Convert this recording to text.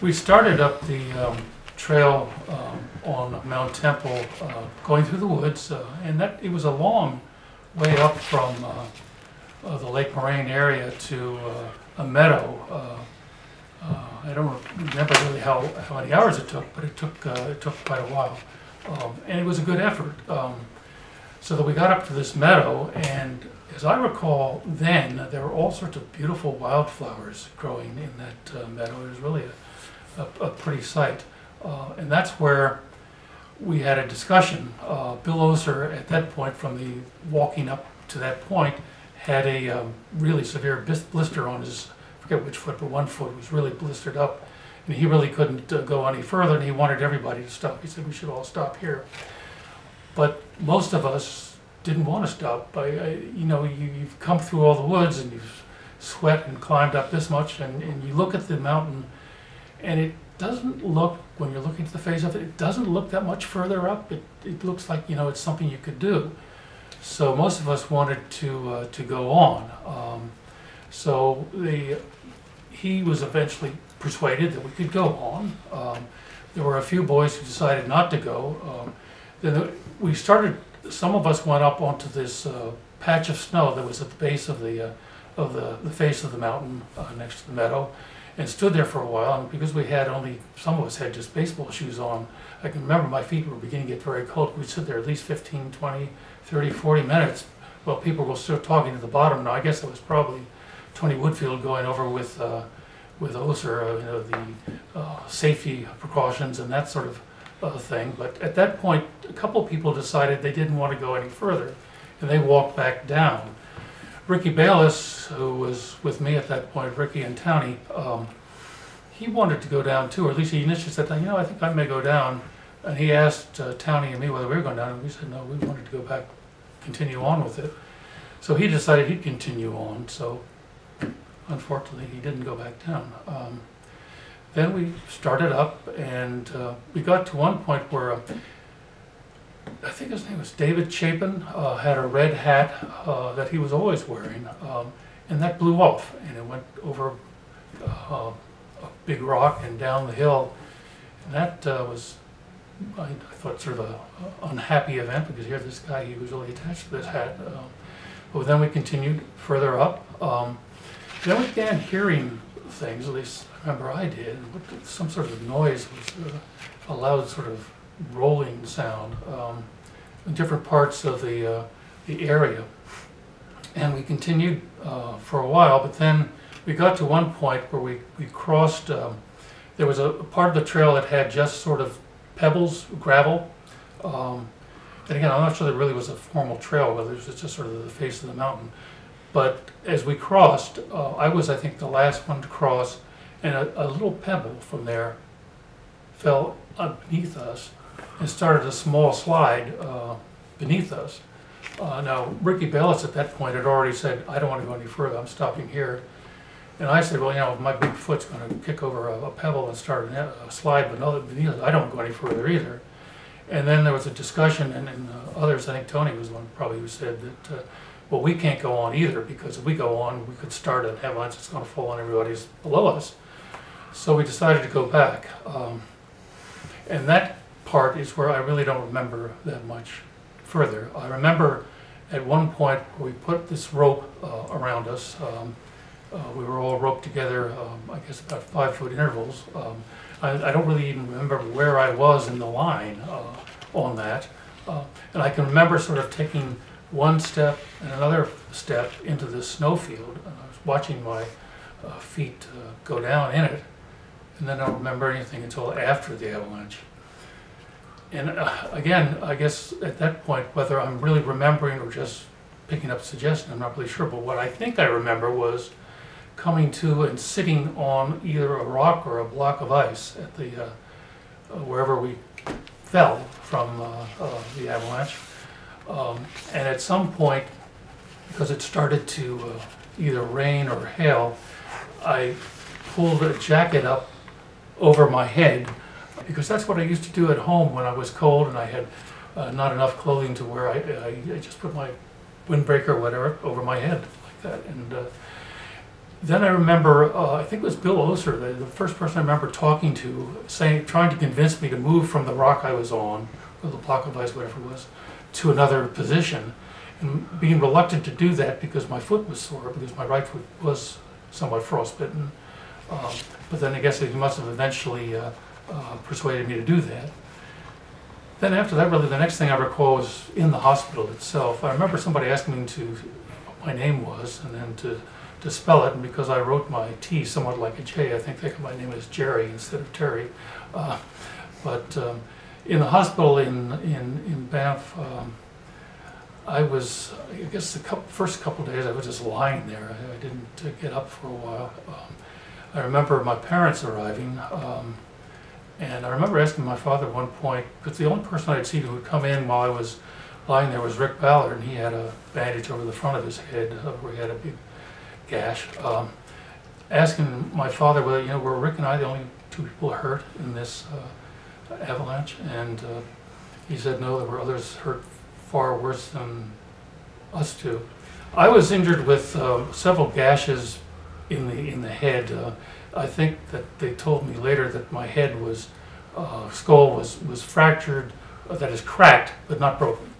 We started up the trail on Mount Temple, going through the woods, and it was a long way up from the Lake Moraine area to a meadow. I don't remember really how many hours it took, but it took quite a while, and it was a good effort. So that we got up to this meadow, and as I recall, then there were all sorts of beautiful wildflowers growing in that meadow. It was really a pretty sight, and that's where we had a discussion. Bill Oser, at that point, from the walking up to that point, had a really severe blister on his, I forget which foot, but one foot was really blistered up, and he really couldn't go any further, and he wanted everybody to stop. He said we should all stop here. But most of us didn't want to stop. You know, you've come through all the woods and you've sweat and climbed up this much, and you look at the mountain, and it doesn't look, when you're looking at the face of it, it doesn't look that much further up. It looks like, you know, it's something you could do. So most of us wanted to go on. So he was eventually persuaded that we could go on. There were a few boys who decided not to go. Then we started, some of us went up onto this patch of snow that was at the base of the face of the mountain next to the meadow, and stood there for a while. And because we had only, some of us had just baseball shoes on, I can remember my feet were beginning to get very cold. We'd sit there at least 15, 20, 30, 40 minutes while people were still talking at the bottom. Now I guess it was probably Tony Woodfield going over with Oser, you know, the safety precautions and that sort of thing. But at that point, a couple people decided they didn't want to go any further, and they walked back down. Ricky Bayless, who was with me at that point, Ricky and Townie, he wanted to go down too, or at least he initially said, you know, I think I may go down. And he asked Townie and me whether we were going down, and we said no, we wanted to go back, continue on with it. So he decided he'd continue on, so unfortunately he didn't go back down. Then we started up, and we got to one point where I think his name was David Chapin, had a red hat that he was always wearing, and that blew off, and it went over a big rock and down the hill. And that was, I thought, sort of an unhappy event, because here's this guy, he was really attached to this hat. But then we continued further up. Then we began hearing things, at least I remember I did. Some sort of noise, was a loud sort of rolling sound in different parts of the area. And we continued for a while, but then we got to one point where we crossed, there was a part of the trail that had just sort of pebbles, gravel. And again, I'm not sure there really was a formal trail, whether it was just sort of the face of the mountain. But as we crossed, I was, I think, the last one to cross, and a little pebble from there fell beneath us and started a small slide beneath us. Now, Ricky Bayless at that point had already said, I don't want to go any further, I'm stopping here. And I said, well, you know, if my big foot's going to kick over a pebble and start a slide beneath us, I don't go any further either. And then there was a discussion, and others, I think Tony was one probably who said that, well, we can't go on either, because if we go on, we could start an avalanche that's going to fall on everybody below us. So we decided to go back. And that part is where I really don't remember that much further. I remember at one point where we put this rope around us. We were all roped together, I guess about 5-foot intervals. I don't really even remember where I was in the line on that. And I can remember sort of taking one step and another step into this snowfield, and I was watching my feet go down in it, and then I don't remember anything until after the avalanche. And again, I guess at that point, whether I'm really remembering or just picking up suggestion, I'm not really sure, but what I think I remember was coming to and sitting on either a rock or a block of ice at the wherever we fell from the avalanche. And at some point, because it started to either rain or hail, I pulled a jacket up over my head, because that's what I used to do at home when I was cold and I had not enough clothing to wear. I just put my windbreaker or whatever over my head like that. And Then I remember, I think it was Bill Oser, the first person I remember talking to, trying to convince me to move from the rock I was on, or the block of ice, whatever it was, to another position, and being reluctant to do that because my foot was sore, because my right foot was somewhat frostbitten. But then I guess he must have eventually persuaded me to do that. Then after that, really, the next thing I recall was in the hospital itself. I remember somebody asking me what my name was, and then to spell it, and because I wrote my T somewhat like a J, I think they my name is Jerry instead of Terry. But in the hospital in Banff, I guess the first couple of days I was just lying there. I didn't get up for a while. I remember my parents arriving, and I remember asking my father at one point, because the only person I'd seen who would come in while I was lying there was Rick Ballard, and he had a bandage over the front of his head where he had a big gash. Asking my father whether, were Rick and I the only two people hurt in this avalanche, and he said no, there were others hurt far worse than us two. I was injured with several gashes in the head. I think that they told me later that my head was skull was fractured, that is cracked but not broken.